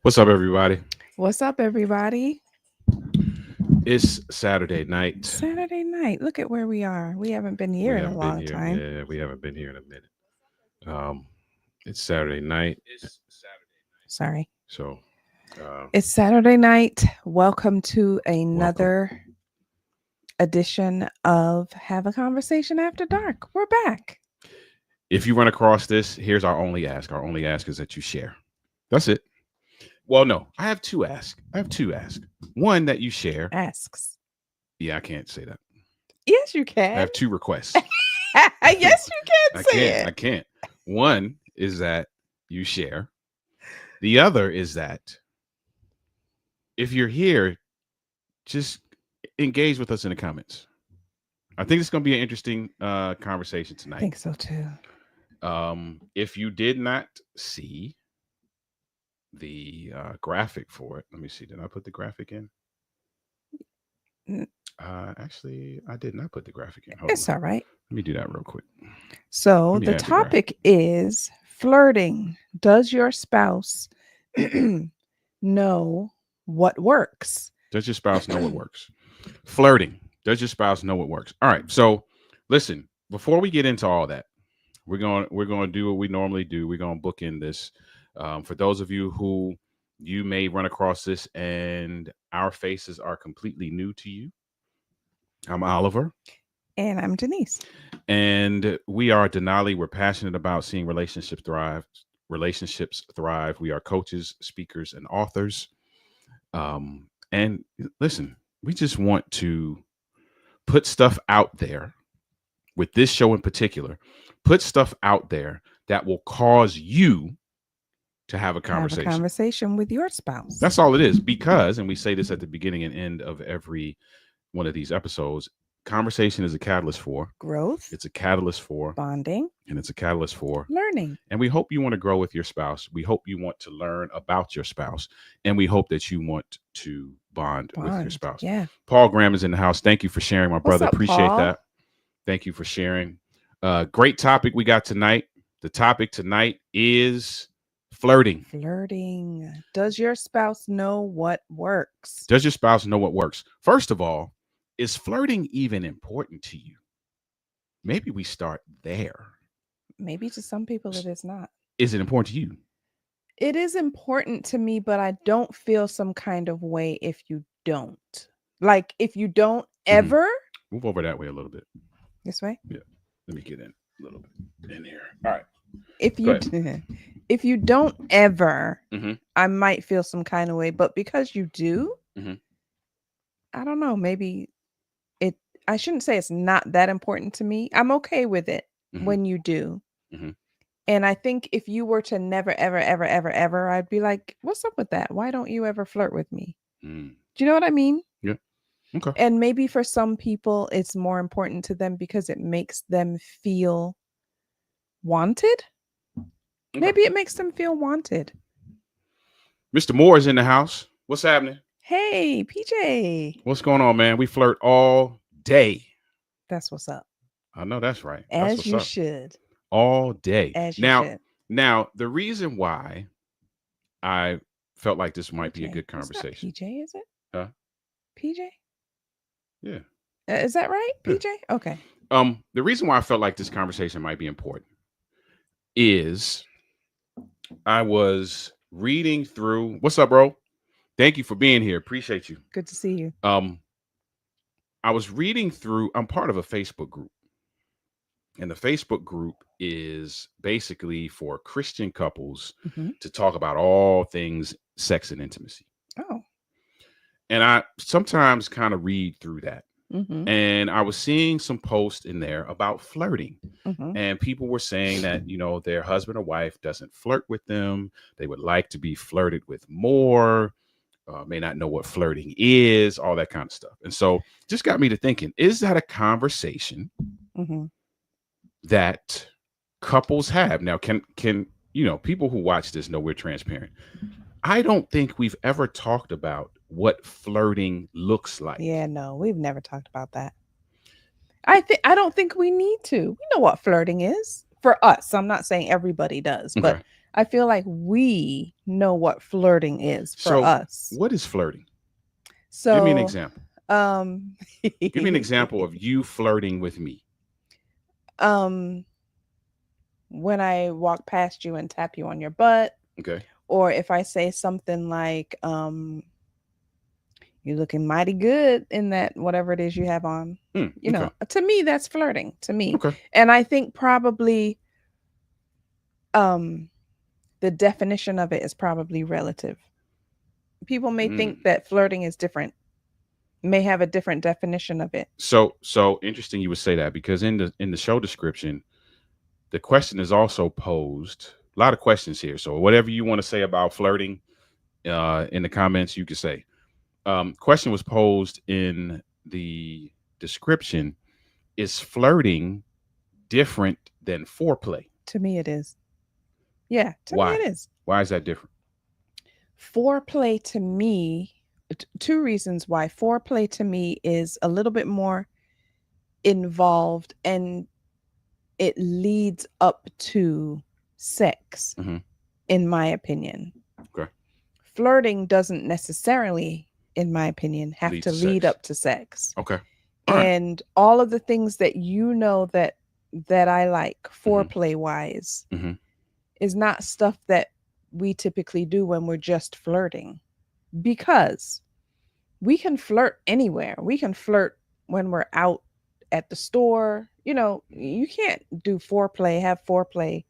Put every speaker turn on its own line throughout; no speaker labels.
What's up, everybody?
What's up, everybody?
It's Saturday night.
Saturday night. Look at where we are. We haven't been here in a long time.
Yeah, we haven't been here in a minute. It's Saturday night.
Sorry.
So,
It's Saturday night. Welcome to another edition of Have a Conversation After Dark. We're back.
If you run across this, here's our only ask. Our only ask is that you share. That's it. Well, no, I have two asks. One, that you share.
Asks.
Yeah, I can't say that.
Yes, you can.
I have two requests.
Yes, you can say it.
I can't. One is that you share. The other is that if you're here, just engage with us in the comments. I think it's going to be an interesting conversation tonight.
I think so too.
If you did not see the graphic for it, let me see. Did I put the graphic in? Actually, I did not put the graphic in.
It's all right.
Let me do that real quick.
So the topic is flirting. Does your spouse know what works?
Does your spouse know what works? Flirting. Does your spouse know what works? All right. So listen, before we get into all that, we're going to do what we normally do. We're going to bookend this. For those of you who you may run across this and our faces are completely new to you, I'm Oliver.
And I'm Denise.
And we are Denali. We're passionate about seeing relationships thrive. We are coaches, speakers, and authors. And listen, we just want to put stuff out there with this show in particular. Put stuff out there that will cause you to have a conversation.
Have a conversation with your spouse.
That's all it is. Because, and we say this at the beginning and end of every one of these episodes, conversation is a catalyst for.
growth,
It's a catalyst for,
bonding,
and it's a catalyst for.
learning.
And we hope you want to grow with your spouse. We hope you want to learn about your spouse. And we hope that you want to bond with your spouse.
Yeah.
Paul Graham is in the house. Thank you for sharing, my
What's
brother.
up,
Appreciate
Paul?
that. Thank you for sharing. Great topic we got tonight. The topic tonight is flirting.
Flirting. Does your spouse know what works?
Does your spouse know what works? First of all, is flirting even important to you? Maybe we start there.
Maybe to some people it is not.
Is it important to you?
It is important to me, but I don't feel some kind of way if you don't. Like if you don't ever.
Move over that way a little bit.
This way?
Yeah. Let me get in a little bit in here. All right.
If you if you don't ever,
Mhm.
I might feel some kind of way, but because you do,
Mhm.
I don't know, maybe I shouldn't say it's not that important to me. I'm okay with it when you do.
Mhm.
And I think if you were to never, ever, ever, ever, ever, I'd be like, what's up with that? Why don't you ever flirt with me?
Mm.
Do you know what I mean?
Yeah. Okay.
And maybe for some people, it's more important to them because it makes them feel wanted.
Okay.
Maybe it makes them feel wanted.
Mr. Moore is in the house. What's happening?
Hey, PJ.
What's going on, man? We flirt all day.
That's what's up.
I know that's right.
As
That's what's
you
up.
should.
All day.
As you should.
Now, the reason why I felt like this might be a good
It's not
conversation.
PJ, is it?
Huh?
PJ?
Yeah.
Is that right?
Yeah.
PJ? Okay.
The reason why I felt like this conversation might be important is I was reading through. What's up, bro? Thank you for being here. Appreciate you.
Good to see you.
I was reading through. I'm part of a Facebook group, and the Facebook group is basically for Christian couples to talk about all things sex and intimacy.
Oh.
And I sometimes kind of read through that. And I was seeing some posts in there about flirting. And people were saying that, their husband or wife doesn't flirt with them. They would like to be flirted with more, may not know what flirting is, all that kind of stuff. And so just got me to thinking, is that a conversation that couples have? Now, can people who watch this know we're transparent. I don't think we've ever talked about what flirting looks like.
Yeah, no, we've never talked about that. I don't think we need to. We know what flirting is for us. I'm not saying everybody does, but I feel like we know what flirting is for us.
What is flirting?
So
give me an example. Give me an example of you flirting with me.
When I walk past you and tap you on your butt.
Okay.
Or if I say something like, you're looking mighty good in that whatever it is you have on. To me, that's flirting to me.
Okay.
And I think probably the definition of it is probably relative. People may think that flirting is different, may have a different definition of it.
So interesting you would say that, because in the show description, the question is also posed. A lot of questions here. So whatever you want to say about flirting in the comments, you can say. Question was posed in the description: is flirting different than foreplay?
To me, it is. Yeah, to me it is.
Why is that different?
Foreplay to me, two reasons why. Foreplay to me is a little bit more involved and it leads up to sex, in my opinion.
Okay.
Flirting doesn't necessarily, in my opinion, have to lead up to sex.
Okay.
And all of the things that that I like foreplay wise is not stuff that we typically do when we're just flirting, because we can flirt anywhere. We can flirt when we're out at the store. You can't do have foreplay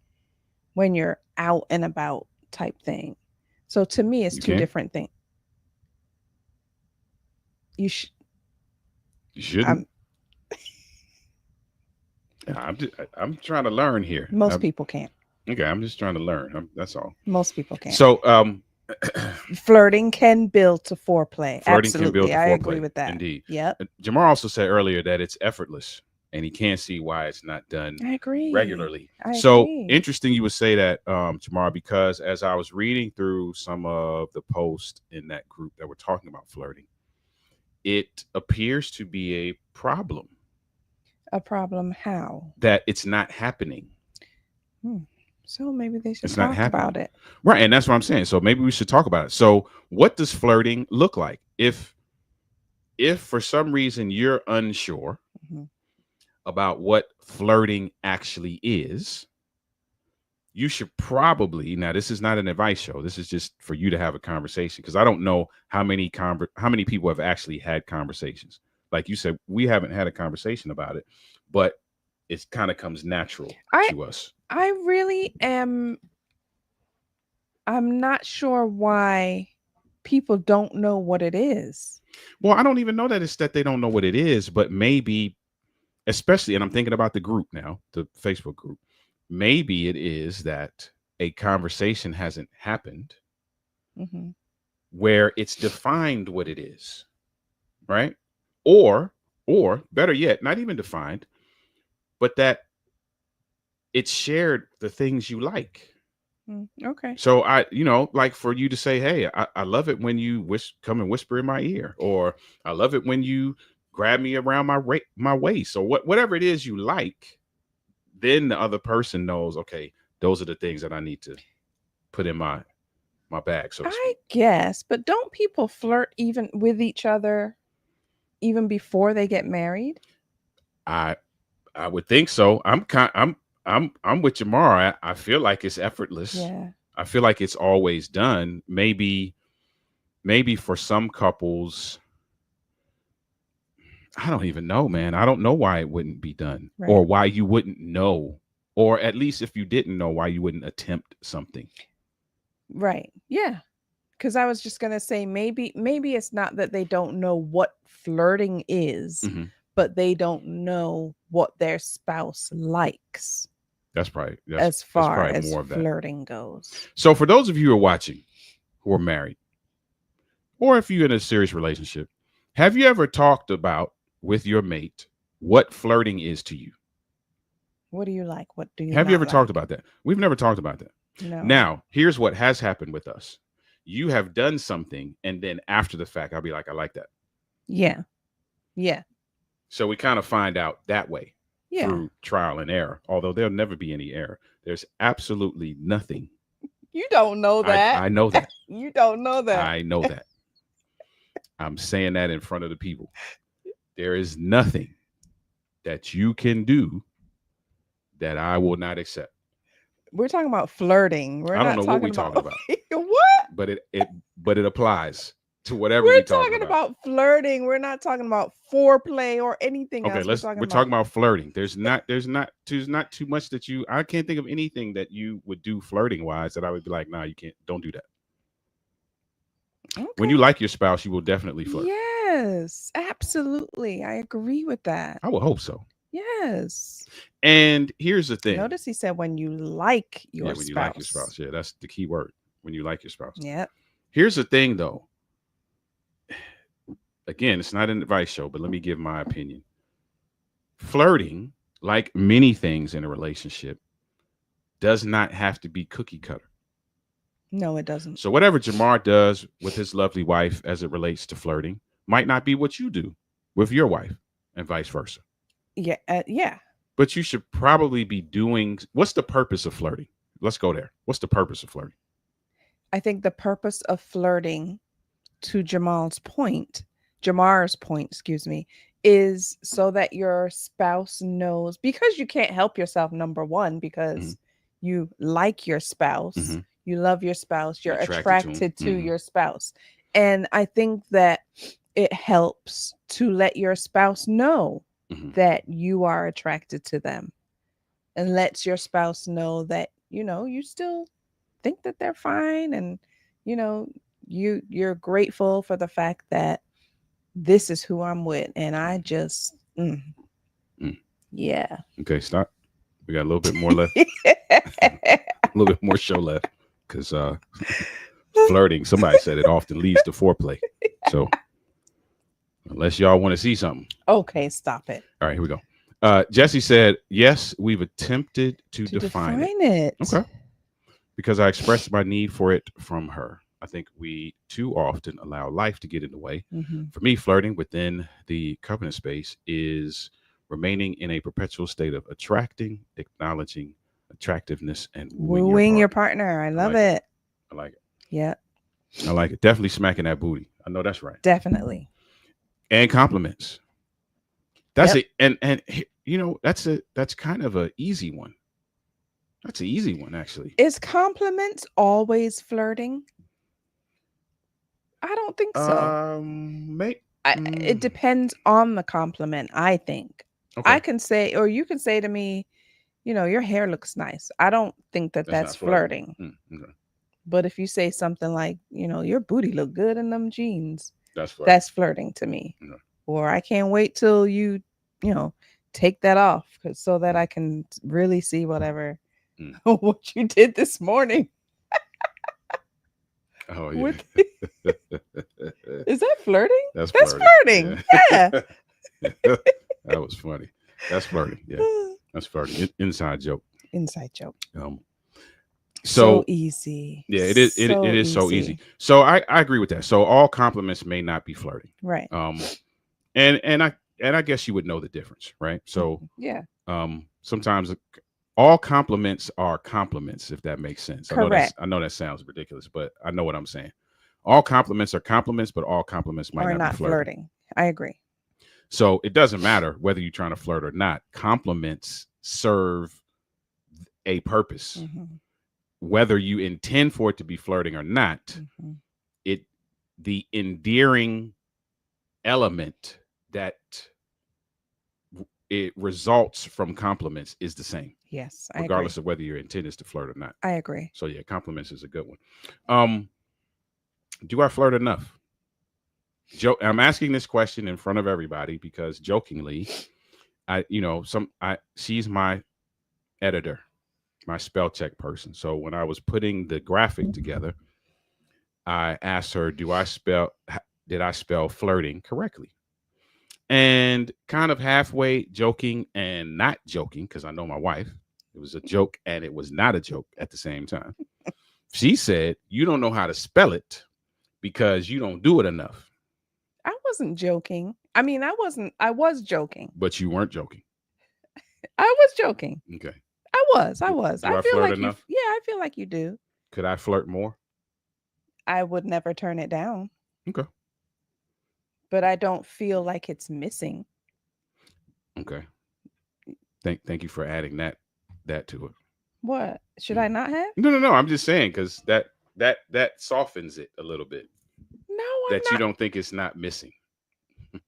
when you're out and about type thing. So to me, it's two different things. You shouldn't.
I'm trying to learn here.
Most people can't.
Okay, I'm just trying to learn. That's all.
Most people can't.
So
Flirting can build to foreplay.
Flirting can build
Absolutely.
to
I agree
foreplay.
with that.
Indeed.
Yep.
Jamar also said earlier that it's effortless and he can't see why it's not done
I agree.
regularly.
I
So
agree.
interesting you would say that, Jamar, because as I was reading through some of the posts in that group that were talking about flirting, it appears to be a problem
A problem how?
that it's not happening.
Hmm. So maybe they should
It's not
talk
happening.
about it.
Right. And that's what I'm saying. So maybe we should talk about it. So what does flirting look like? If for some reason you're unsure
Mhm.
about what flirting actually is, you should probably, now this is not an advice show, this is just for you to have a conversation, because I don't know how many people have actually had conversations. Like you said, we haven't had a conversation about it, but it kind of comes natural
I
to us.
I really am. I'm not sure why people don't know what it is.
Well, I don't even know that it's that they don't know what it is, but maybe, especially, and I'm thinking about the group now, the Facebook group, maybe it is that a conversation hasn't happened
Hmm.
where it's defined what it is, right? Or better yet, not even defined, but that it's shared the things you like.
Okay.
So like for you to say, hey, I love it when you come and whisper in my ear, or I love it when you grab me around my waist, or whatever it is you like, then the other person knows, okay, those are the things that I need to put in my bag, so to
I
speak.
guess, but don't people flirt even with each other even before they get married?
I I would think so. I'm with Jamar. I feel like it's effortless.
Yeah.
I feel like it's always done. Maybe for some couples, I don't even know, man. I don't know why it wouldn't be done,
Right.
or why you wouldn't know, or at least if you didn't know, why you wouldn't attempt something.
Right. Yeah. Because I was just gonna say maybe it's not that they don't know what flirting is,
Hmm.
but they don't know what their spouse likes
That's probably
as
that's
far
probably
as
more of that.
flirting goes.
So for those of you who are watching, who are married, or if you're in a serious relationship, have you ever talked about with your mate what flirting is to you?
What do you like? What do you
Have you
not
ever talked
like?
about that? We've never talked about that.
No.
Now, here's what has happened with us. You have done something, and then after the fact, I'll be like, I like that.
Yeah. Yeah.
So we kind of find out that way
Yeah.
through trial and error, although there'll never be any error. There's absolutely nothing.
You don't know
I,
that.
I know that.
You don't know that.
I know that. I'm saying that in front of the people. There is nothing that you can do that I will not accept.
We're talking about flirting. We're
I don't
not
know what
talking
we're
about
talking about,
what?
but it applies to whatever
We're
we're talking
talking
about.
about flirting. We're not talking about foreplay or anything
Okay,
else.
we're talking about flirting. There's not too much that I can't think of anything that you would do flirting wise that I would be like, nah, you can't, don't do that. When
Okay.
you like your spouse, you will definitely flirt.
Yes, absolutely. I agree with that.
I would hope so.
Yes.
And here's the thing.
Notice he said when you like
Yeah,
your
when you like your
spouse.
spouse. Yeah, that's the key word. When you like your spouse.
Yep.
Here's the thing though. Again, it's not an advice show, but let me give my opinion. Flirting, like many things in a relationship, does not have to be cookie cutter.
No, it doesn't.
So whatever Jamar does with his lovely wife as it relates to flirting might not be what you do with your wife, and vice versa.
Yeah. Yeah.
But you should probably be doing, what's the purpose of flirting? Let's go there. What's the purpose of flirting?
I think the purpose of flirting, to Jamar's point, excuse me, is so that your spouse knows, because you can't help yourself, number one, because you like your spouse, you love your spouse, you're attracted to your spouse. And I think that it helps to let your spouse know that you are attracted to them, and lets your spouse know that, you still think that they're fine, and you know you're grateful for the fact that this is who I'm with, and I just yeah.
Okay, stop. We got a little bit more left. A little bit more show left, because Flirting, somebody said it often leads to foreplay. So unless y'all want to see something.
Okay, stop it.
All right, here we go. Jesse said, yes, we've attempted to define it.
it.
Okay. Because I expressed my need for it from her. I think we too often allow life to get in the way.
Mm-hmm.
For me, flirting within the covenant space is remaining in a perpetual state of attracting, acknowledging attractiveness, and
Wooing your partner. I love
like
it.
I like it.
Yeah,
I like it. Definitely smacking that booty. I know that's right.
definitely.
And compliments. That's
Yep.
it. And that's kind of a easy one. That's an easy one, actually.
Is compliments always flirting? I don't think so. It depends on the compliment, I think.
Okay.
I can say, or you can say to me, your hair looks nice. I don't think that's flirting.
Okay.
But if you say something like, your booty look good in them jeans,
That's
that's flirting to me.
Okay.
Or I can't wait till you take that off so that I can really see whatever what you did this morning.
Oh yeah.
Is that flirting?
That's
flirting. Yeah.
That was funny. That's flirting. Yeah. That's flirting. Inside joke.
Inside joke.
So
easy.
Yeah, it is. It is so easy. So I agree with that. So all compliments may not be flirting.
Right.
And I guess you would know the difference, right? So
yeah.
Sometimes all compliments are compliments, if that makes sense.
Correct.
I know that sounds ridiculous, but I know what I'm saying. All compliments are compliments, but all compliments might not be flirting.
I agree.
So it doesn't matter whether you're trying to flirt or not. Compliments serve a purpose.
Mm-hmm.
Whether you intend for it to be flirting or not,
mm-hmm.
The endearing element that it results from compliments is the same.
Yes,
regardless of whether your intent is to flirt or not.
I agree.
So yeah, compliments is a good one. Do I flirt enough? I'm asking this question in front of everybody because jokingly, she's my editor, my spell check person. So when I was putting the graphic together, I asked her, did I spell flirting correctly? And kind of halfway joking and not joking, because I know my wife, it was a joke and it was not a joke at the same time. She said, you don't know how to spell it because you don't do it enough.
I wasn't joking. I mean, I was joking.
But you weren't joking.
I was joking.
Okay.
I was.
Do
I feel like enough? I feel like you do.
Could I flirt more?
I would never turn it down.
Okay.
But I don't feel like it's missing.
Okay. Thank you for adding that to it.
What? Should I not have?
No. I'm just saying because that softens it a little bit.
No,
that you don't think it's not missing.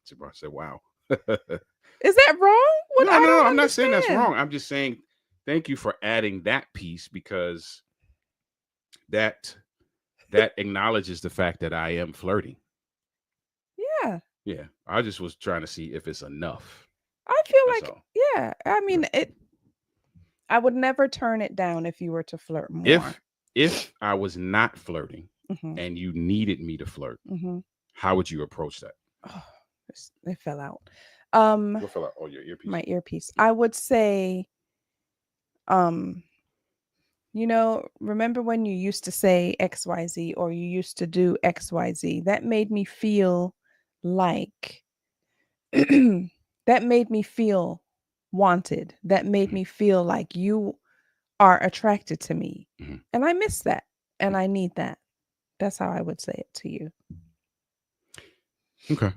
Jabbar said, "Wow."
Is that wrong?
No, I'm not saying that's wrong. I'm just saying thank you for adding that piece because that acknowledges the fact that I am flirting.
Yeah.
Yeah. I just was trying to see if it's enough.
I feel yeah. I mean, I would never turn it down if you were to flirt more.
If I was not flirting
mm-hmm.
and you needed me to flirt,
mm-hmm.
how would you approach that?
Oh, it fell out.
What fell out? Oh, your earpiece.
My earpiece. I would say, remember when you used to say XYZ or you used to do XYZ? That made me feel like that made me feel wanted. That made me feel like you are attracted to me.
Mm-hmm.
And I miss that. And I need that. That's how I would say it to you.
Okay.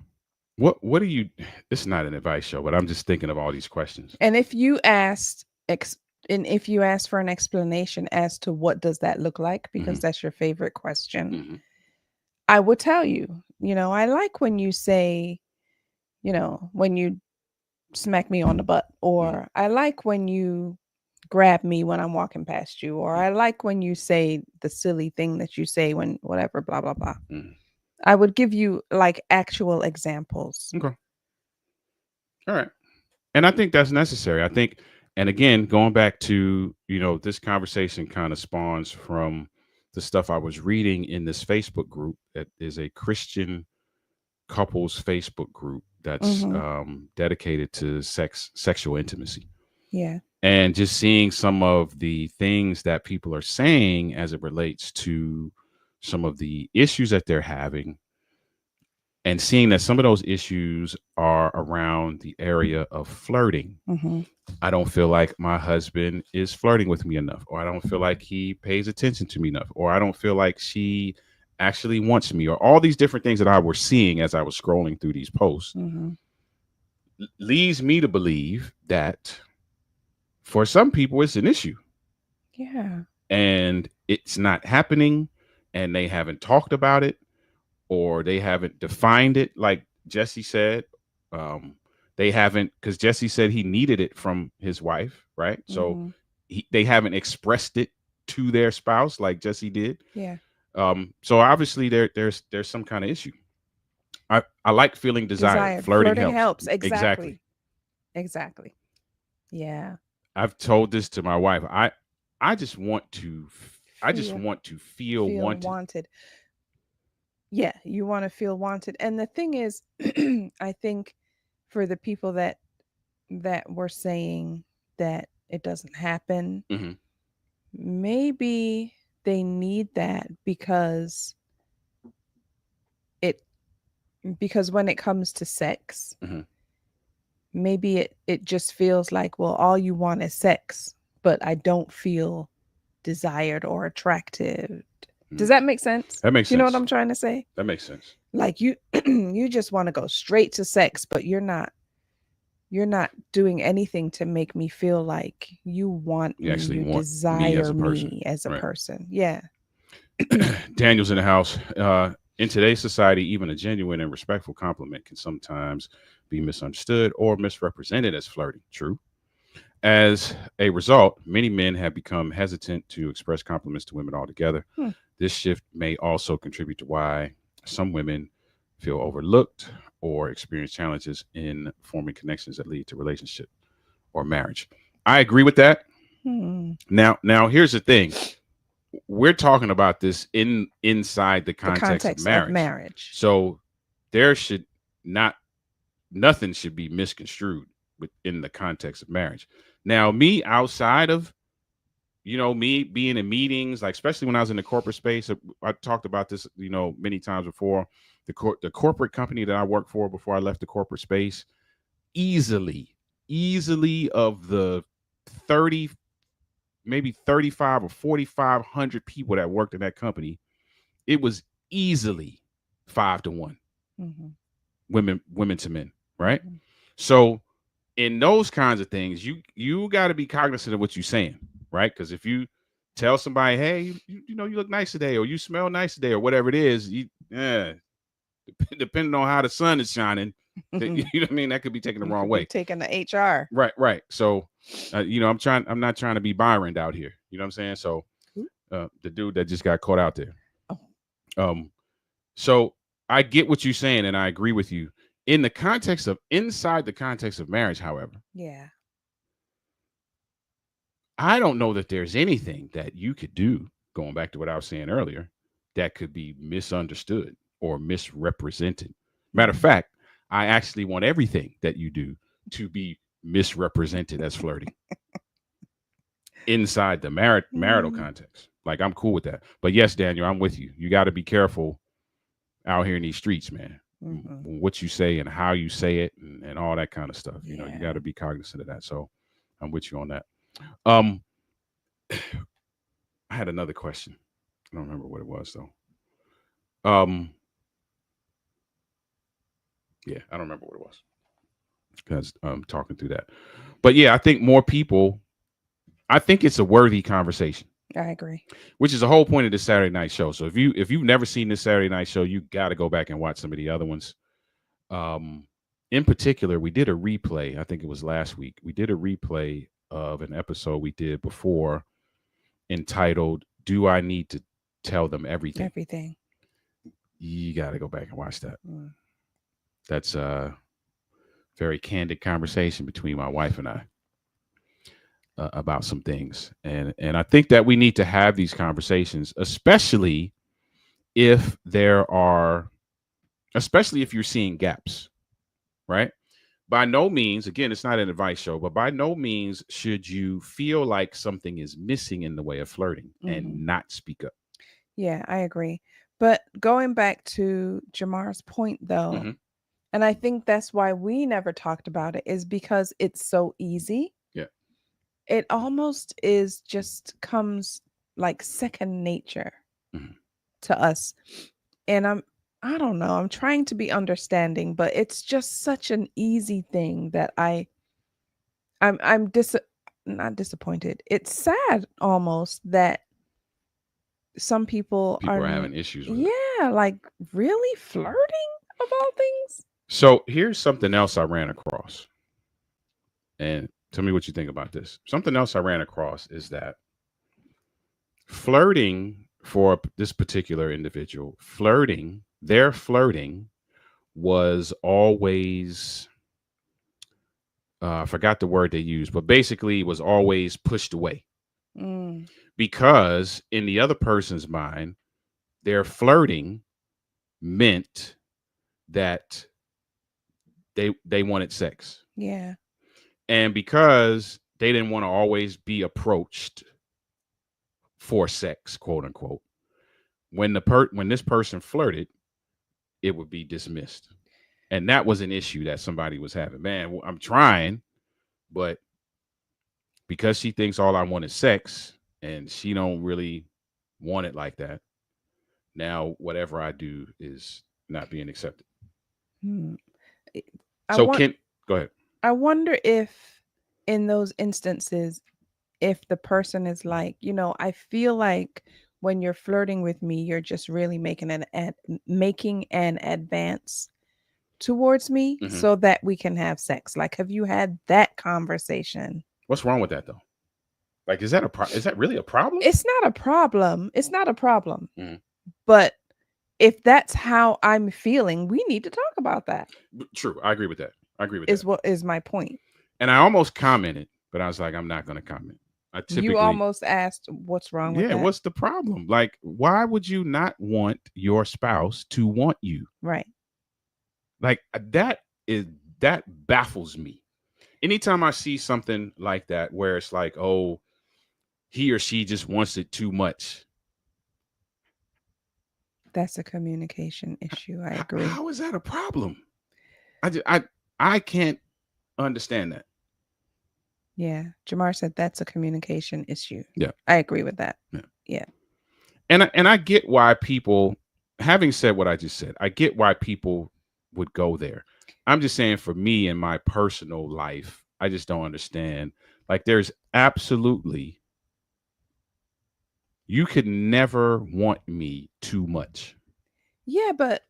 What do you, it's not an advice show, but I'm just thinking of all these questions.
And if you asked for an explanation as to what does that look like, because that's your favorite question, I would tell you, I like when you say, when you smack me on the butt, or I like when you grab me when I'm walking past you, or I like when you say the silly thing that you say when whatever, blah, blah, blah. I would give you like actual examples.
Okay. All right. And I think that's necessary. I think, and again, going back to, this conversation kind of spawns from the stuff I was reading in this Facebook group that is a Christian couples Facebook group that's
Mm-hmm.
dedicated to sexual intimacy,
Yeah.
and just seeing some of the things that people are saying as it relates to some of the issues that they're having, and seeing that some of those issues are around the area of flirting.
Mm-hmm.
I don't feel like my husband is flirting with me enough, or I don't feel like he pays attention to me enough, or I don't feel like she actually wants me, or all these different things that I was seeing as I was scrolling through these posts
Mm-hmm.
leads me to believe that for some people it's an issue
Yeah.
and it's not happening, and they haven't talked about it, or they haven't defined it like Jesse said. Um, they haven't, because Jesse said he needed it from his wife, right? So
Mm-hmm.
they haven't expressed it to their spouse like Jesse did.
Yeah.
So obviously there's some kind of issue. I like feeling desired.
Desired.
Flirting
Flirting
helps.
helps.
Exactly.
Exactly. Exactly. Yeah.
I've told this to my wife. I just want to I just
Feel
want to feel
feel
wanted.
wanted. Yeah, you want to feel wanted. And the thing is, I think for the people that were saying that it doesn't happen,
Hmm.
maybe they need that it because when it comes to sex,
Hmm.
maybe it just feels like, well, all you want is sex, but I don't feel desired or attracted. Does that make sense?
That makes
Do you know what
sense.
I'm trying to say?
That makes sense.
Like you you just want to go straight to sex, but you're not doing anything to make me feel like you want
You
me,
actually
you
want me as
desire
a person,
me as a
right?
person. Yeah.
Daniel's in the house. In today's society, even a genuine and respectful compliment can sometimes be misunderstood or misrepresented as flirting. True. As a result, many men have become hesitant to express compliments to women altogether.
Hmm.
This shift may also contribute to why some women feel overlooked or experience challenges in forming connections that lead to relationship or marriage. I agree with that.
Hmm.
Now here's the thing. We're talking about this inside the
The
context of
context of
marriage.
marriage.
So there should not nothing should be misconstrued within the context of marriage. Now, me outside of me being in meetings, like especially when I was in the corporate space, I talked about this, many times before. The corporate company that I worked for before I left the corporate space, easily of the 30, maybe 35 or 4,500 people that worked in that company, it was easily 5 to 1
Mm-hmm.
women to men, right?
Mm-hmm.
So in those kinds of things, you got to be cognizant of what you're saying, right? Because if you tell somebody, hey, you look nice today, or you smell nice today, or whatever it is, depending on how the sun is shining, you know what I mean, that could be taken the
You
wrong
could be
way.
taking the HR.
Right. So, I'm not trying to be Byron out here. You know what I'm saying? So, the dude that just got caught out there.
Oh.
Um, so I get what you're saying, and I agree with you. Inside the context of marriage, however,
Yeah.
I don't know that there's anything that you could do, going back to what I was saying earlier, that could be misunderstood or misrepresented. Matter of
Mm-hmm.
fact, I actually want everything that you do to be misrepresented as flirting inside the marital
Mm-hmm.
context. Like, I'm cool with that. But yes, Daniel, I'm with you. You got to be careful out here in these streets, man.
Mm-hmm.
What you say and how you say it, and all that kind of stuff. You got
Yeah.
to be cognizant of that. So I'm with you on that. Um, I had another question. I don't remember what it was though. Um, yeah, I don't remember what it was because I'm talking through that. But yeah, I think more people. I think it's a worthy conversation,
I agree.
which is the whole point of this Saturday night show. So if you've never seen this Saturday night show, you got to go back and watch some of the other ones. Um, in particular, we did a replay. I think it was last week. We did a replay of an episode we did before entitled "Do I Need to Tell Them Everything?"
Everything.
You got to go back and watch that.
Mm.
That's a very candid conversation between my wife and I. about some things, and I think that we need to have these conversations, if there are, especially if you're seeing gaps, right? By no means, again, it's not an advice show, but by no means should you feel like something is missing in the way of flirting and not speak up.
Yeah, I agree. But going back to Jamar's point, though, and I think that's why we never talked about it, is because it's so easy.
Yeah.
It almost is just comes like second nature to us. And I don't know, I'm trying to be understanding, but it's just such an easy thing that I'm not disappointed. It's sad almost that some people
People are having issues with it.
yeah, like really flirting of all things.
So here's something else I ran across. And tell me what you think about this. Something else I ran across is that flirting for this particular individual, their flirting was always, I forgot the word they used, but basically was always pushed away. Because in the other person's mind, their flirting meant that they wanted sex.
Yeah.
And because they didn't want to always be approached for sex, quote unquote, when this person flirted, it would be dismissed. And that was an issue that somebody was having. Man, I'm trying, but because she thinks all I want is sex and she don't really want it like that, now whatever I do is not being accepted. Go ahead.
I wonder if in those instances, if the person is like, I feel like when you're flirting with me, you're just really making an advance towards me so that we can have sex. Like, have you had that conversation?
What's wrong with that though? Like, is that really a problem?
It's not a problem. It's not a problem. But if that's how I'm feeling, we need to talk about that.
True. I agree with that.
What is my point.
And I almost commented, but I was like, I'm not going to comment.
You almost asked what's wrong with that.
Yeah, what's the problem? Like, why would you not want your spouse to want you?
Right.
Like, that baffles me. Anytime I see something like that where it's like, oh, he or she just wants it too much.
That's a communication issue. I agree.
How is that a problem? I can't understand that.
Yeah. Jamar said that's a communication issue.
Yeah.
I agree with that. Yeah.
And I get why people, having said what I just said, I get why people would go there. I'm just saying, for me in my personal life, I just don't understand. Like, there's absolutely, you could never want me too much.
Yeah, but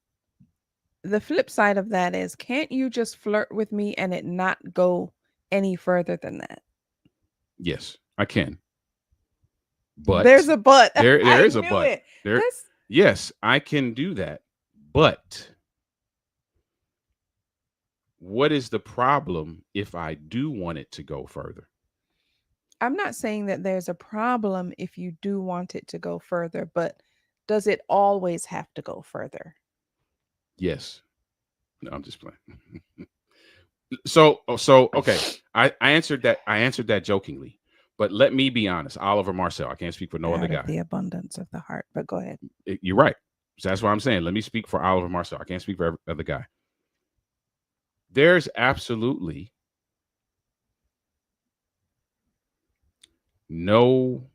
the flip side of that is, can't you just flirt with me and it not go any further than that?
Yes, I can. But
there's a but.
There is a but. Yes, I can do that. But what is the problem if I do want it to go further?
I'm not saying that there's a problem if you do want it to go further, but does it always have to go further?
Yes. No, I'm just playing. So okay. I answered that jokingly. But let me be honest, Oliver Marcel. I can't speak for no other guy.
The abundance of the heart, but go ahead.
You're right. So that's what I'm saying. Let me speak for Oliver Marcel. I can't speak for every other guy. There's absolutely no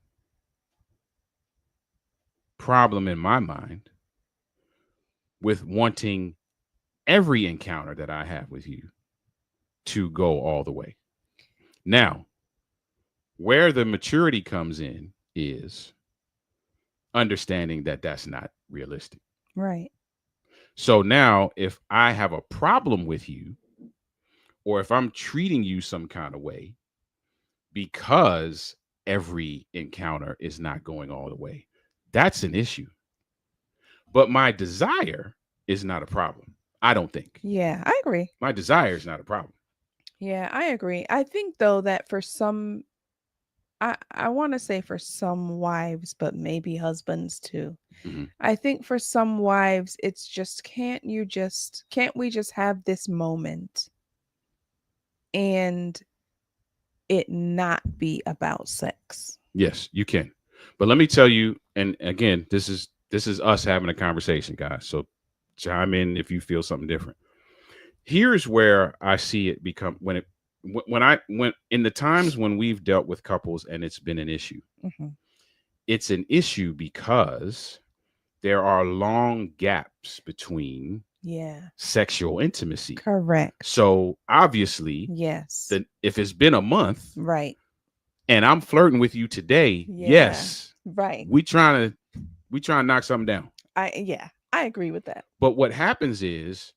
problem in my mind with wanting every encounter that I have with you to go all the way. Now, where the maturity comes in is understanding that that's not realistic.
Right.
So now, if I have a problem with you, or if I'm treating you some kind of way because every encounter is not going all the way, that's an issue. But my desire is not a problem, I don't think.
Yeah, I agree.
My desire is not a problem.
Yeah, I agree. I think, though, that for some I want to say for some wives, but maybe husbands too.
Hmm.
I think for some wives, it's just can't we just have this moment and it not be about sex?
Yes, you can. But let me tell you, and again, this is us having a conversation, guys. So chime in if you feel something different. Here's where I see it become when in the times when we've dealt with couples and it's been an issue.
Hmm.
It's an issue because there are long gaps between
Yeah.
sexual intimacy.
Correct.
So obviously,
Yes.
then if it's been a month
Right.
and I'm flirting with you today,
Yeah.
yes,
Right.
we trying to knock something down.
I agree with that.
But what happens is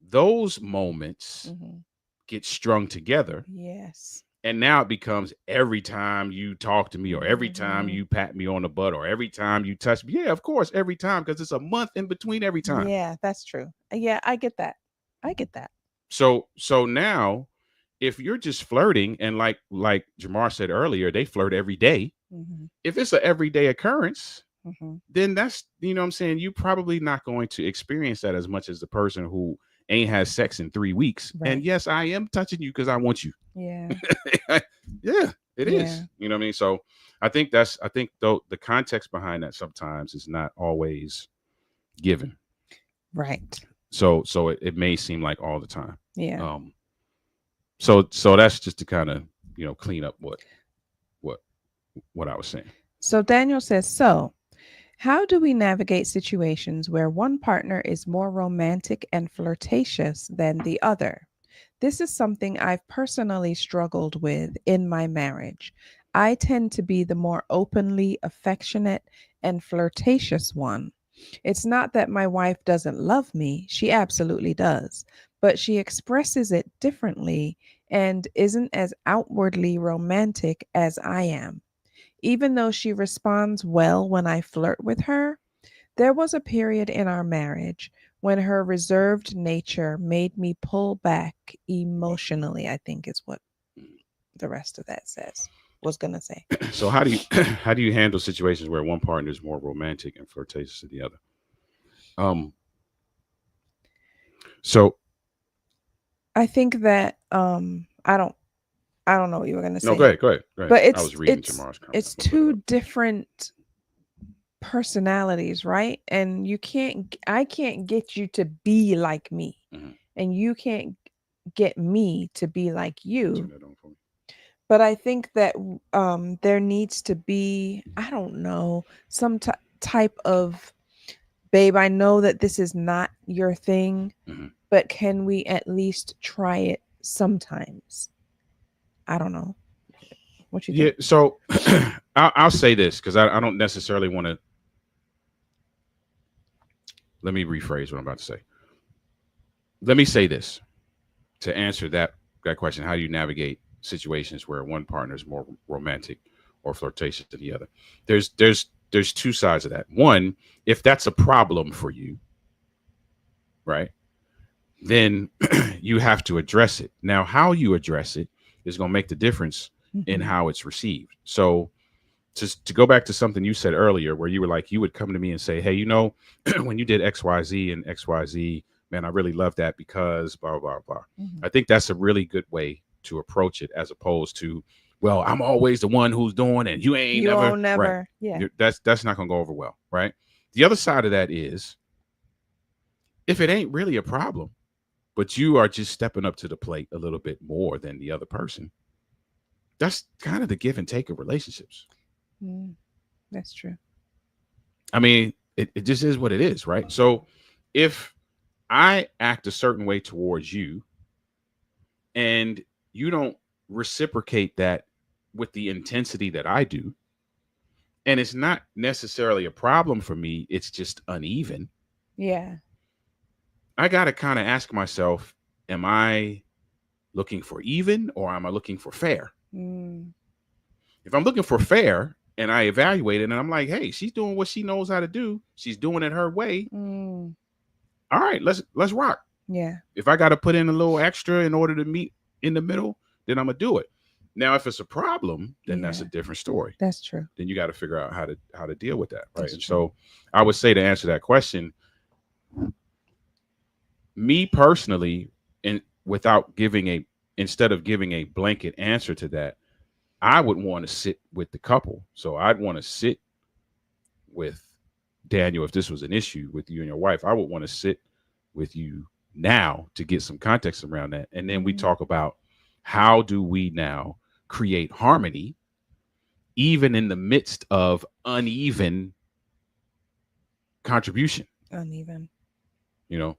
those moments
Hmm.
get strung together,
Yes.
and now it becomes every time you talk to me or every time
Hmm.
you pat me on the butt or every time you touch me. Yeah, of course, every time, because it's a month in between every time.
Yeah, that's true. Yeah, I get that. I get that.
So now if you're just flirting and like Jamar said earlier, they flirt every day.
Hmm.
If it's an everyday occurrence,
Hmm.
then that's, what I'm saying, you probably not going to experience that as much as the person who ain't had sex in 3 weeks. And
Right.
yes, I am touching you because I want you.
Yeah.
Yeah, it
Yeah.
is. You know what I mean? So I think though the context behind that sometimes is not always given.
Right.
So it may seem like all the time.
Yeah.
Um so that's just to kind of, clean up what what I was saying.
So Daniel says, so how do we navigate situations where one partner is more romantic and flirtatious than the other? This is something I've personally struggled with in my marriage. I tend to be the more openly affectionate and flirtatious one. It's not that my wife doesn't love me, she absolutely does, but she expresses it differently and isn't as outwardly romantic as I am. Even though she responds well when I flirt with her, there was a period in our marriage when her reserved nature made me pull back emotionally, I think is what the rest of that was going to say.
So how do you how do you handle situations where one partner is more romantic and flirtatious than the other? Um so
I think that I don't know what you were going to
no, go
say,
ahead, go ahead, go ahead.
but
I was reading Jamar's comment.
it's
I'm gonna put it
two
up.
different personalities, right? And I can't get you to be like me,
Mm-hmm.
and you can't get me to be like
Turn
you.
that on for me.
But I think that there needs to be, I don't know, some type of, babe, I know that this is not your thing,
Mm-hmm.
but can we at least try it sometimes? I don't know. What you
Yeah,
think?
so I'll say this because I don't necessarily want to. Let me rephrase what I'm about to say. Let me say this to answer that question: how do you navigate situations where one partner is more romantic or flirtatious than the other? There's two sides of that. One, if that's a problem for you, right, then you have to address it. Now, how you address it is going to make the difference in
Hmm.
how it's received. So just to go back to something you said earlier where you were like, you would come to me and say, hey, when you did XYZ and XYZ, man, I really love that because blah blah blah.
Hmm.
I think that's a really good way to approach it, as opposed to, well, I'm always the one who's doing and you ain't
You
never
won't
right.
never, yeah.
That's not going to go over well, right? The other side of that is, if it ain't really a problem, but you are just stepping up to the plate a little bit more than the other person, that's kind of the give and take of relationships.
Mm, that's true.
I mean, it just is what it is, right? So if I act a certain way towards you and you don't reciprocate that with the intensity that I do, and it's not necessarily a problem for me, it's just uneven,
Yeah.
I got to kind of ask myself, am I looking for even or am I looking for fair?
Mm,
If I'm looking for fair and I evaluate it and I'm like, hey, she's doing what she knows how to do, she's doing it her way.
mm,
All right, let's rock.
yeah.
If I got to put in a little extra in order to meet in the middle, then I'm gonna do it. Now, if it's a problem, then that's a
Yeah.
different story.
That's true.
Then you got to figure out how to deal with that, right?
That's
And
true.
so, I would say to answer that question, me personally, and without giving a instead of giving a blanket answer to that, I would want to sit with the couple. So I'd want to sit with Daniel if this was an issue with you and your wife. I would want to sit with you now to get some context around that, and then we
Mhm.
talk about how do we now create harmony even in the midst of uneven contribution.
Uneven.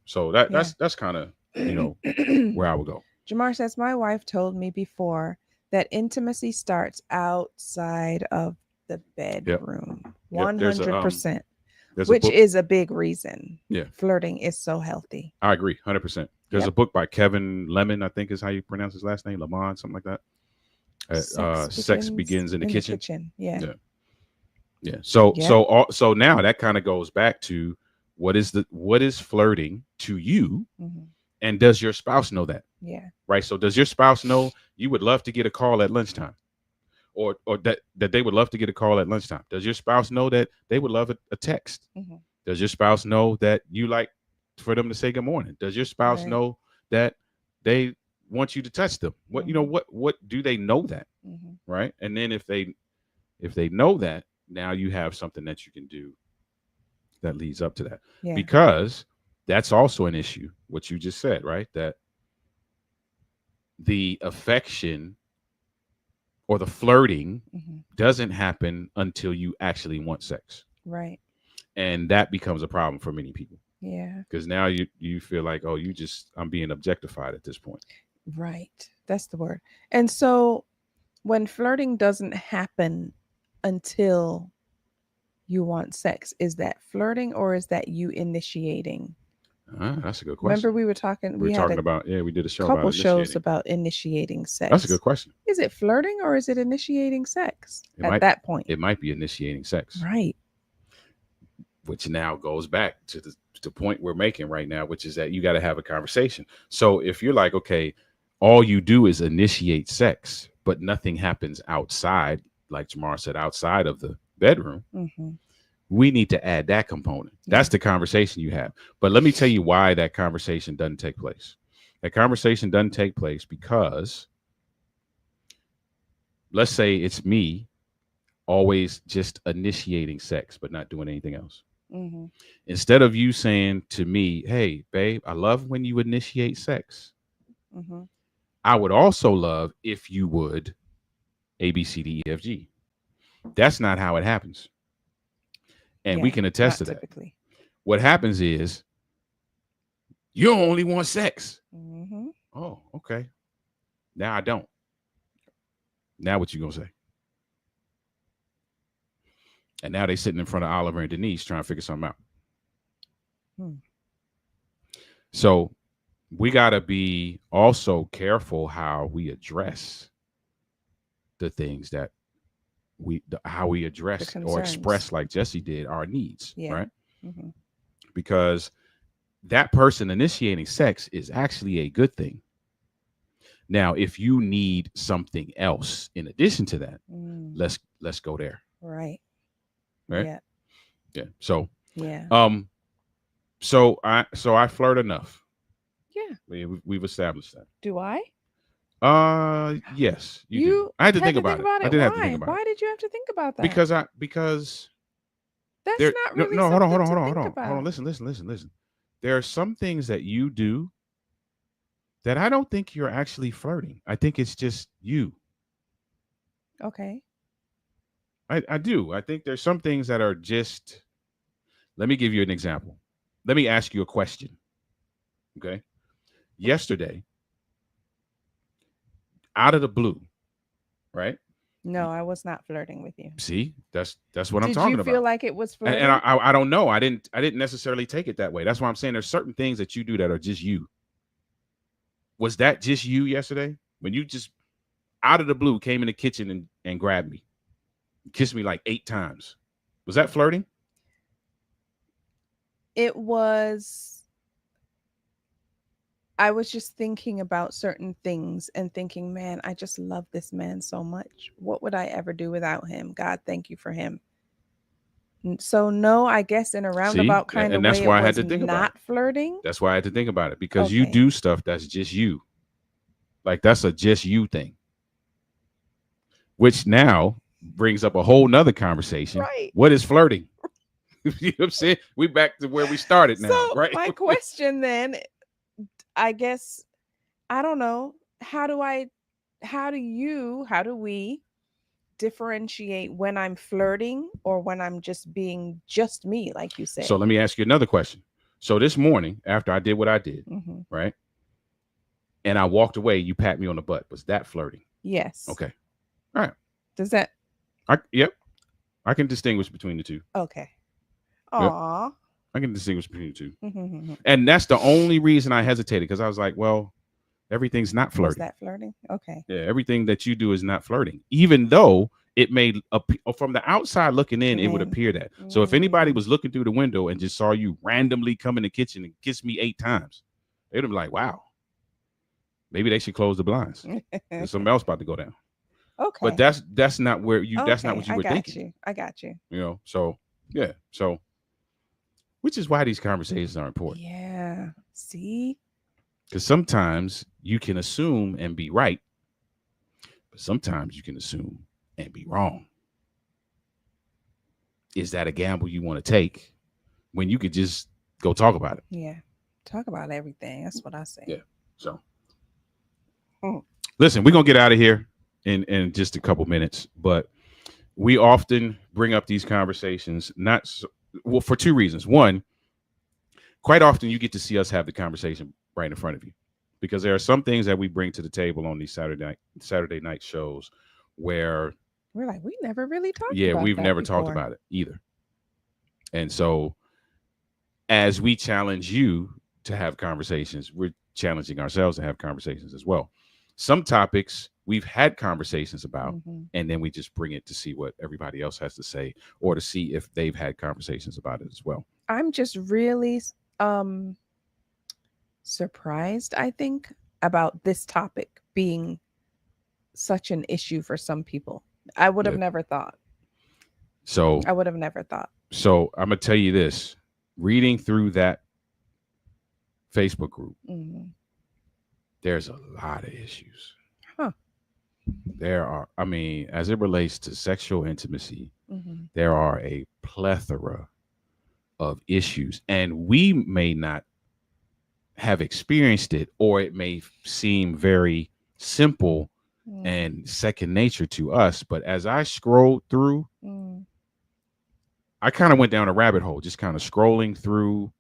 So
Yeah.
that's kind of where I would go.
Jamar says, my wife told me before that intimacy starts outside of the
Yep.
bedroom.
Yep.
100%.
There's a
Which
book.
is a big reason
Yeah,
flirting is so healthy.
I agree 100%. There's a
Yep.
book by Kevin Lemon, I think is how you pronounce his last name, Lemon, something like that.
Sex
Sex
begins
begins in the
in the
kitchen.
kitchen. Yeah.
Yeah, yeah. So
Yep.
so now that kind of goes back to what is flirting to you,
Hmm.
and does your spouse know that?
Yeah.
Right. So does your spouse know you would love to get a call at lunchtime, or that they would love to get a call at lunchtime? Does your spouse know that they would love a text?
Hmm.
Does your spouse know that you like for them to say good morning? Does your spouse
Right.
know that they want you to touch them?
Hmm.
What do they know that?
Hmm.
Right. And then if they know that, now you have something that you can do that leads up to that.
Yeah.
Because that's also an issue, what you just said, right? That the affection or the flirting
Hmm.
doesn't happen until you actually want sex.
Right.
And that becomes a problem for many people.
Yeah.
Because now you feel like, oh, I'm being objectified at this point.
Right. That's the word. And so when flirting doesn't happen until you want sex, is that flirting or is that you initiating?
That's a good
Remember
question.
we were talking,
We were
we had
talking
a
about, yeah, we did a show about
couple shows
initiating.
about initiating
That's a
sex.
good question.
Is it flirting or is it initiating sex
It
at
might
that point?
it might be initiating sex,
Right.
which now goes back to the point we're making right now, which is that you got to have a conversation. So if you're like, okay, all you do is initiate sex, but nothing happens outside, like Jamar said, outside of the bedroom,
Mm-hmm.
we need to add that component. That's
Yeah.
the conversation you have. But let me tell you why that conversation doesn't take place. That conversation doesn't take place because, let's say it's me always just initiating sex, but not doing anything else.
Mm-hmm.
Instead of you saying to me, hey, babe, I love when you initiate sex.
Mm-hmm.
I would also love if you would A, B, C, D, E, F, G. That's not how it happens. And we
Yeah.
can attest
Not
to that.
typically.
What happens is you only want sex.
Mm-hmm.
Oh, okay. Now I don't. Now what you gonna say? And now they sitting in front of Oliver and Denise trying to figure something out.
Hmm.
So we gotta be also careful how we address the things that how we
The
address or
concerns.
express, like Jesse did, our needs,
Yeah.
right?
Mm-hmm.
Because that person initiating sex is actually a good thing. Now, if you need something else in addition to that,
Mm.
let's go there,
Right.
right?
Yeah.
Yeah. So,
Yeah.
um, so I flirt enough.
Yeah.
We've established that.
Do I?
Yes, you do.
You
I had to
had
think
to think
about it.
about
I
it.
did have to think
Why?
about it
Why did you have to think about that?
because
That's
there.
not
No,
really
no, hold on, hold
something
on,
to
hold on, hold
think
on, hold on.
about.
Listen. There are some things that you do that I don't think you're actually flirting. I think it's just you.
Okay.
I do. I think there's some things that are just. Let me give you an example. Let me ask you a question. Okay. Yesterday, out of the blue, right?
No, I was not flirting with you.
See, that's what I'm
Did you
talking
feel
about.
like it was
And
flirting?
I don't know. I didn't necessarily take it that way. That's why I'm saying there's certain things that you do that are just you. Was that just you yesterday when you just out of the blue came in the kitchen and grabbed me, kissed me like 8 times? Was that flirting?
It was. I was just thinking about certain things and thinking, man, I just love this man so much. What would I ever do without him? God, thank you for him. So, no, I guess in a
See,
roundabout kind
and
of
that's
way, it
why I had
was
to think about it.
not flirting.
That's why I had to think about it, because you
Okay.
do stuff that's just you. Like that's a just you thing, which now brings up a whole nother conversation.
Right.
What is flirting? You know what I'm saying? We back to where we started
So,
now, right?
my question then, I guess, I don't know, how do we differentiate when I'm flirting or when I'm just being just me, like you
So
said?
let me ask you another question. So this morning, after I did what I did,
Hmm.
right, and I walked away, you pat me on the butt. Was that flirting?
Yes.
Okay. All right.
Does that?
Yep. I can distinguish between the two.
Okay.
Yep.
Aw.
I can distinguish between the two.
Mm-hmm.
And that's the only reason I hesitated, because I was like, well, everything's not
Was
flirting.
that flirting? Okay.
Yeah, everything that you do is not flirting, even though it may from the outside looking in,
It
it would
may.
appear that. So if anybody
Mm.
was looking through the window and just saw you randomly come in the kitchen and kiss me 8 times, they'd be like, wow, maybe they should close the blinds. There's something else about to go down. But
Okay.
that's not where you that's not
Okay.
what you
I
were
got
thinking.
you. I got you.
So yeah. So which is why these conversations are important.
Yeah. See?
Because sometimes you can assume and be right, but sometimes you can assume and be wrong. Is that a gamble you want to take when you could just go talk about it?
Yeah. Talk about everything. That's what I say.
Yeah. So
Mm.
listen, we're gonna get out of here in just a couple minutes, but we often bring up these conversations not so, well, for two reasons. One, quite often you get to see us have the conversation right in front of you, because there are some things that we bring to the table on these Saturday night shows where
We're like, we never really talked
yeah,
about
we've
that
never talked
before.
about it either. And so as we challenge you to have conversations, we're challenging ourselves to have conversations as well. Some topics we've had conversations about,
Hmm.
and then we just bring it to see what everybody else has to say, or to see if they've had conversations about it as well.
I'm just really um surprised, I think, about this topic being such an issue for some people. I would have
Yeah.
never thought.
So,
I would have never thought.
I'm gonna tell you this: reading through that Facebook group,
Hmm.
there's a lot of issues.
Huh.
There are, I mean, as it relates to sexual intimacy,
Hmm.
there are a plethora of issues, and we may not have experienced it, or it may seem very simple
Mm.
and second nature to us. But as I scrolled through,
Mm.
I kind of went down a rabbit hole, just kind of scrolling through.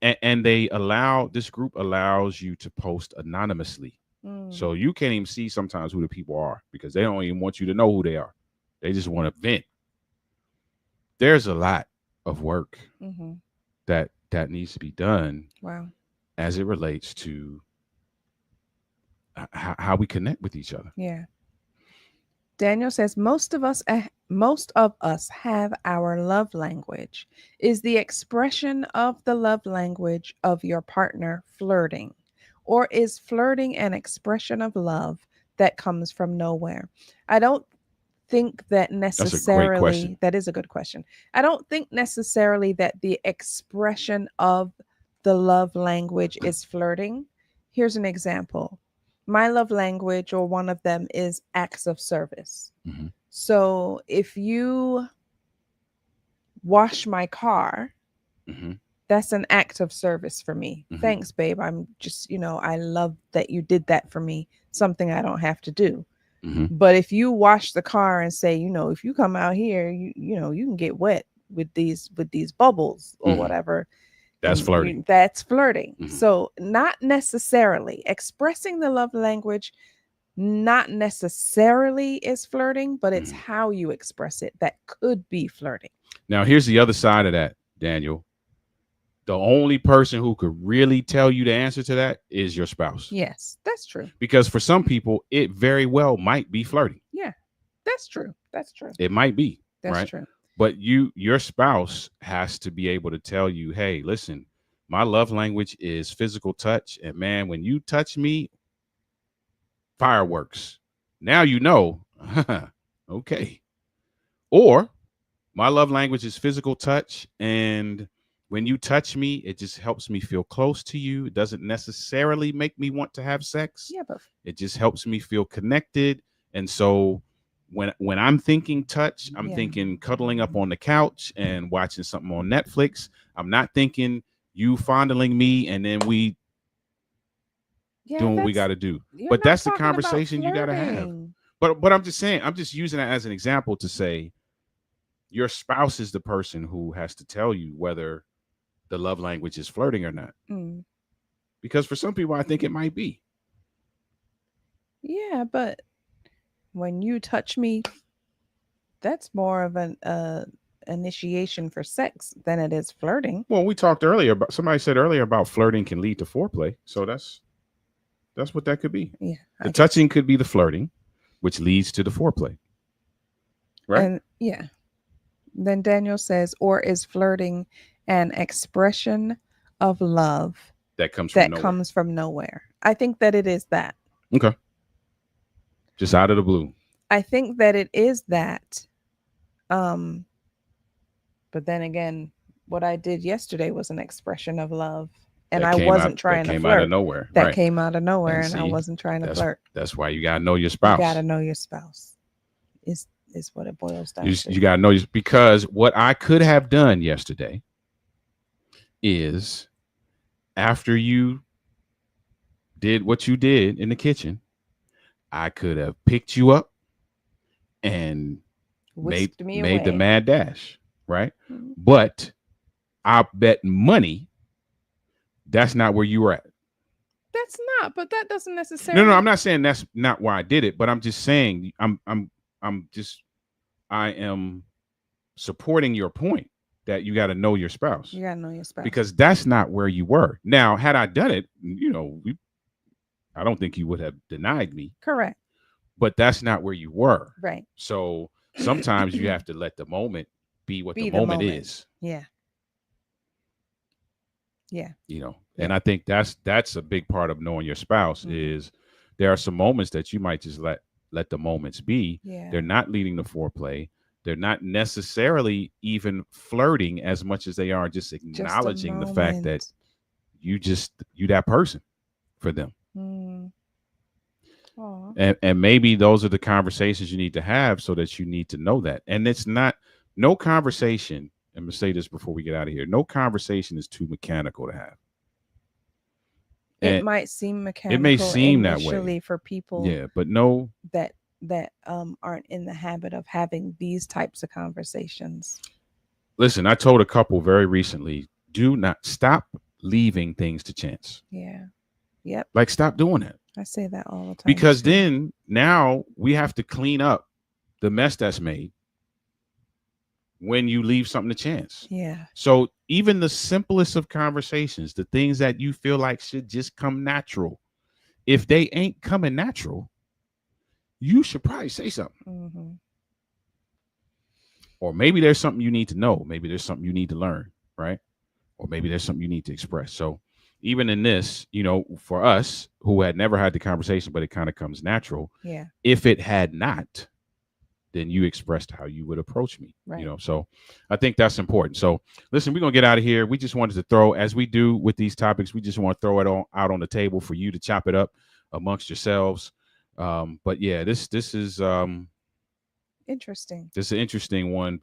And this group allows you to post anonymously.
Mm.
So you can't even see sometimes who the people are, because they don't even want you to know who they are. They just want to vent. There's a lot of work
Hmm.
that needs to be done
Wow.
as it relates to how we connect with each other.
Yeah. Daniel says most of us have our love language. Is the expression of the love language of your partner flirting? Or is flirting an expression of love that comes from nowhere? I don't think that
That's a great question.
necessarily, that is a good question. I don't think necessarily that the expression of the love language is flirting. Here's an example. My love language, or one of them, is acts of service.
Hmm.
So if you wash my car,
Hmm.
that's an act of service for me.
Hmm.
Thanks, babe. I'm just, I love that you did that for me, something I don't have to do.
Hmm.
But if you wash the car and say, if you come out here, you can get wet with these bubbles or
Hmm.
whatever,
That's flirting.
that's flirting.
Hmm.
So not necessarily expressing the love language, not necessarily is flirting, but it's
Hmm.
how you express it that could be flirting.
Now, here's the other side of that, Daniel. The only person who could really tell you the answer to that is your spouse.
Yes, that's true.
Because for some people, it very well might be flirting.
Yeah, that's true. That's true.
It might be,
That's
right?
true.
But your spouse has to be able to tell you, hey, listen, My love language is physical touch. And man, when you touch me, fireworks. Now you know. Okay. Or my love language is physical touch. And when you touch me, it just helps me feel close to you. It doesn't necessarily make me want to have sex.
Yeah, but
It just helps me feel connected. And so when I'm thinking touch, I'm thinking cuddling up on the couch and watching something on Netflix. I'm not thinking you fondling me and then we doing what we got to do.
You're
But
not
that's the
talking about
conversation you got to have.
flirting.
But I'm just saying, I'm just using that as an example to say your spouse is the person who has to tell you whether the love language is flirting or not.
Mm.
Because for some people, I think it might be.
Yeah, but when you touch me, that's more of an initiation for sex than it is flirting.
Well, we talked earlier about somebody said earlier about flirting can lead to foreplay. So that's what that could be.
Yeah,
The touching could be the flirting, which leads to the foreplay. Right?
And yeah. Then Daniel says, or is flirting an expression of love
that comes from
nowhere? I think that it is that.
Okay. Just out of the blue.
I think that it is that. But then again, what I did yesterday was an expression of love. And I wasn't trying to flirt.
That came out of nowhere.
That came out of nowhere, and I wasn't trying to flirt.
That's why you gotta know your spouse.
You gotta know your spouse. Is what it boils down to.
You gotta know because what I could have done yesterday is after you did what you did in the kitchen, I could have picked you up and made the mad dash, right? Mm-hmm. But I bet money that's not where you were at.
That's not, but that doesn't necessarily.
No, I'm not saying that's not why I did it, but I'm just saying I am supporting your point that you got to know your spouse.
You got to know your spouse.
Because that's not where you were. Now, had I done it, I don't think you would have denied me.
Correct.
But that's not where you were.
Right.
So sometimes you have to let the moment be what the moment is.
Yeah. Yeah.
And I think that's a big part of knowing your spouse is there are some moments that you might just let the moments be.
Yeah.
They're not leading to foreplay. They're not necessarily even flirting as much as they are just acknowledging the fact that you that person for them.
Mm.
And maybe those are the conversations you need to have so that you need to know that. And it's not no conversation. I'm going to say this before we get out of here. No conversation is too mechanical to have.
It might seem mechanical.
It may seem that way
for people.
Yeah, but no.
That aren't in the habit of having these types of conversations.
Listen, I told a couple very recently, do not stop leaving things to chance.
Yeah. Yep.
Like stop doing that.
I say that all the time.
Because then now we have to clean up the mess that's made when you leave something to chance.
Yeah.
So even the simplest of conversations, the things that you feel like should just come natural, if they ain't coming natural, you should probably say something.
Mm-hmm.
Or maybe there's something you need to know. Maybe there's something you need to learn, right? Or maybe there's something you need to express. So even in this, for us who had never had the conversation, but it kind of comes natural.
Yeah.
If it had not, then you expressed how you would approach me.
Right.
So I think that's important. So listen, we're going to get out of here. We just wanted to throw, as we do with these topics, we just want to throw it out on the table for you to chop it up amongst yourselves. But yeah, this is
interesting.
This is an interesting one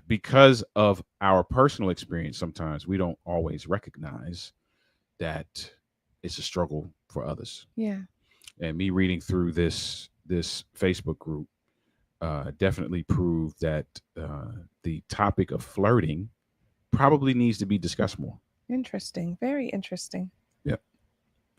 because of our personal experience. Sometimes we don't always recognize that it's a struggle for others.
Yeah.
And me reading through this Facebook group definitely proved that the topic of flirting probably needs to be discussed more.
Interesting. Very interesting.
Yep.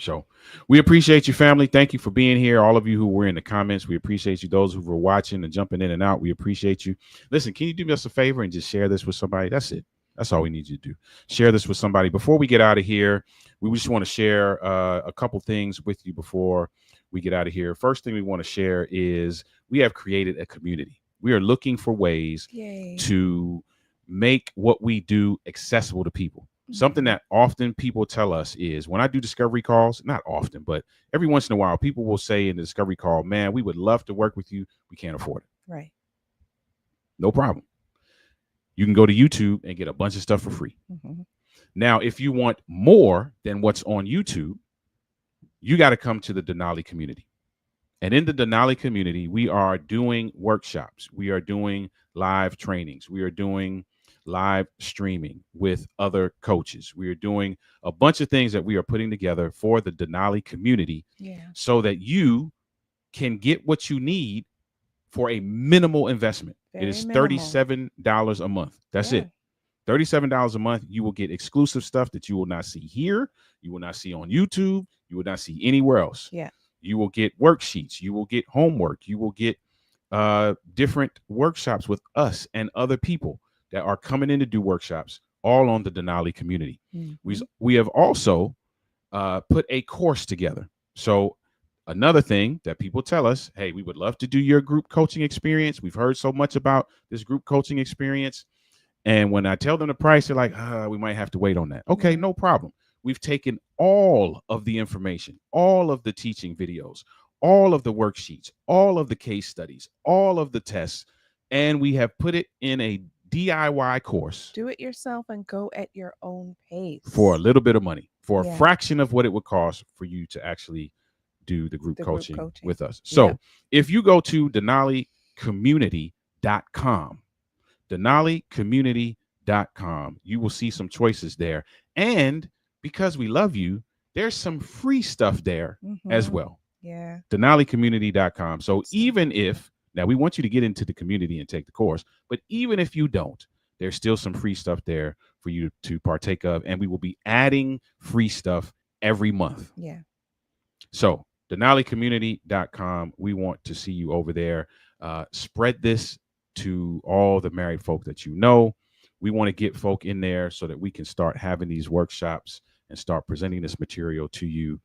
So we appreciate you, family. Thank you for being here. All of you who were in the comments, we appreciate you. Those who were watching and jumping in and out, we appreciate you. Listen, can you do us a favor and just share this with somebody? That's it. That's all we need you to do. Share this with somebody. Before we get out of here, we just want to share a couple things with you before we get out of here. First thing we want to share is we have created a community. We are looking for ways to make what we do accessible to people. Something that often people tell us is when I do discovery calls, not often, but every once in a while, people will say in the discovery call, man, we would love to work with you. We can't afford it.
Right.
No problem. You can go to YouTube and get a bunch of stuff for free. Now, if you want more than what's on YouTube, you got to come to the Denali community. And in the Denali community, we are doing workshops. We are doing live trainings. We are doing live streaming with other coaches. We are doing a bunch of things that we are putting together for the Denali community so that you can get what you need for a minimal investment. It is $37 a month. That's it. $37 a month. You will get exclusive stuff that you will not see here. You will not see on YouTube. You will not see anywhere else.
Yeah.
You will get worksheets. You will get homework. You will get different workshops with us and other people that are coming in to do workshops, all on the Denali community. We have also put a course together. So another thing that people tell us, hey, we would love to do your group coaching experience. We've heard so much about this group coaching experience. And when I tell them the price, they're like, we might have to wait on that. Okay, no problem. We've taken all of the information, all of the teaching videos, all of the worksheets, all of the case studies, all of the tests, and we have put it in a DIY course.
Do it yourself and go at your own pace.
For a little bit of money, for a fraction of what it would cost for you to actually do the group coaching with us. So if you go to DenaliCommunity.com, DenaliCommunity.com, you will see some choices there. And because we love you, there's some free stuff there as well.
Yeah.
DenaliCommunity.com. So even if, now we want you to get into the community and take the course, but even if you don't, there's still some free stuff there for you to partake of. And we will be adding free stuff every month.
Yeah.
So DenaliCommunity.com, we want to see you over there. Spread this to all the married folk that you know. We want to get folk in there so that we can start having these workshops and start presenting this material to you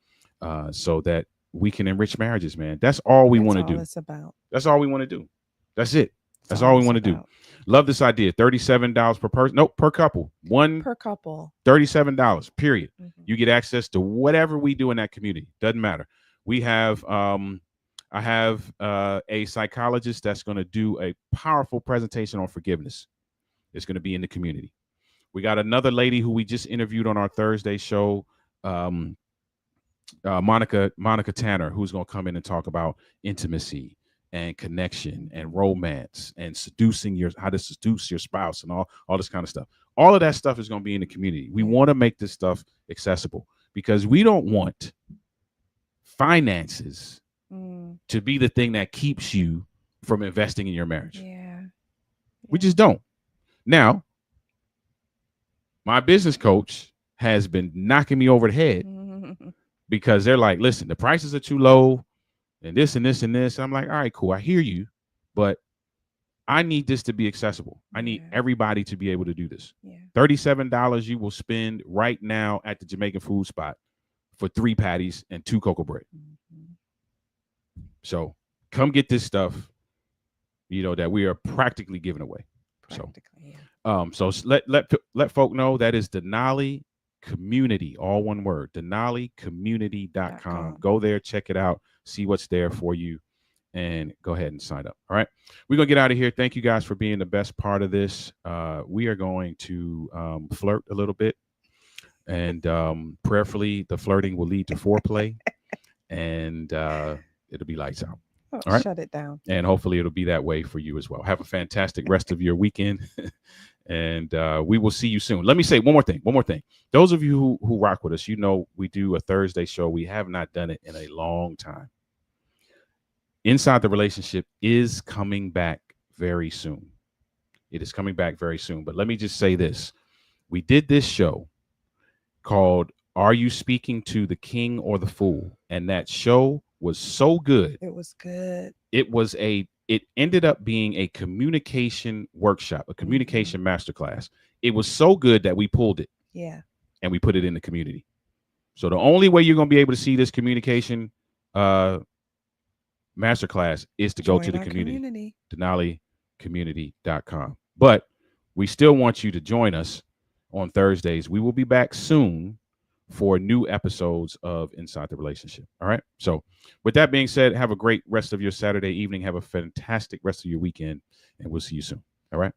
so that we can enrich marriages, man. That's all we want to do.
It's about.
That's all we want to do. That's it. That's all we want to do. Love this idea. $37 per person. Nope, per couple. One
per couple.
$37, period. You get access to whatever we do in that community. Doesn't matter. We have I have a psychologist that's going to do a powerful presentation on forgiveness. It's going to be in the community. We got another lady who we just interviewed on our Thursday show, Monica Tanner, who's going to come in and talk about intimacy and connection and romance and how to seduce your spouse and all this kind of stuff. All of that stuff is going to be in the community. We want to make this stuff accessible because we don't want finances to be the thing that keeps you from investing in your marriage. We just don't. Now, my business coach has been knocking me over the head because they're like, listen, the prices are too low and this and this and this. I'm like, all right, cool. I hear you, but I need this to be accessible. I need everybody to be able to do this. $37 you will spend right now at the Jamaican food spot for 3 patties and 2 cocoa bread. So come get this stuff, that we are practically giving away. So let folk know that is Denali Community, all one word, DenaliCommunity.com. Go there, check it out, see what's there for you, and go ahead and sign up. All right. We're going to get out of here. Thank you guys for being the best part of this. We are going to flirt a little bit, and prayerfully the flirting will lead to foreplay, and it'll be lights out.
All right. Shut it down.
And hopefully it'll be that way for you as well. Have a fantastic rest of your weekend. And we will see you soon. Let me say one more thing. Those of you who rock with us, we do a Thursday show. We have not done it in a long time. Inside the Relationship is coming back very soon. It is coming back very soon. But let me just say this. We did this show called Are You Speaking to the King or the Fool? And that show was so good.
It was good.
It ended up being a communication workshop, a communication masterclass. It was so good that we pulled it.
Yeah.
And we put it in the community. So the only way you're going to be able to see this communication masterclass is to go to the community. DenaliCommunity.com. But We still want you to join us on Thursdays. We will be back soon for new episodes of Inside the Relationship. All right. So, with that being said, have a great rest of your Saturday evening. Have a fantastic rest of your weekend, and we'll see you soon. All right.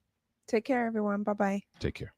Take care, everyone. Bye bye.
Take care.